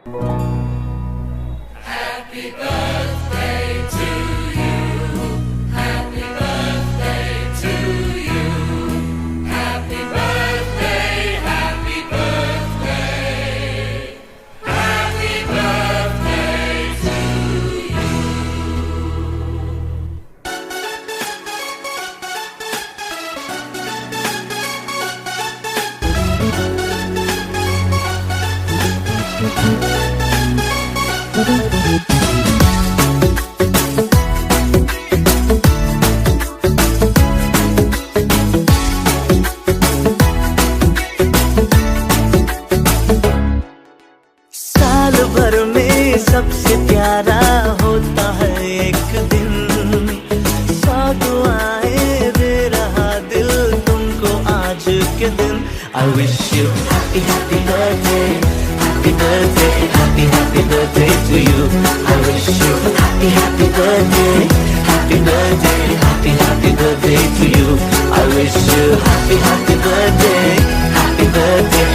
Happy birthday to you. Happy birthday to you. Happy birthday, happy birthday. Happy birthday to you. साल भर में सबसे प्यारा होता है एक दिन, सौ दुआएं दे रहा दिल तुमको आज के दिन। I wish you happy happy birthday, happy birthday, happy happy birthday to you. I wish you happy happy birthday, happy birthday, happy happy birthday to you. I wish you happy happy birthday, happy birthday,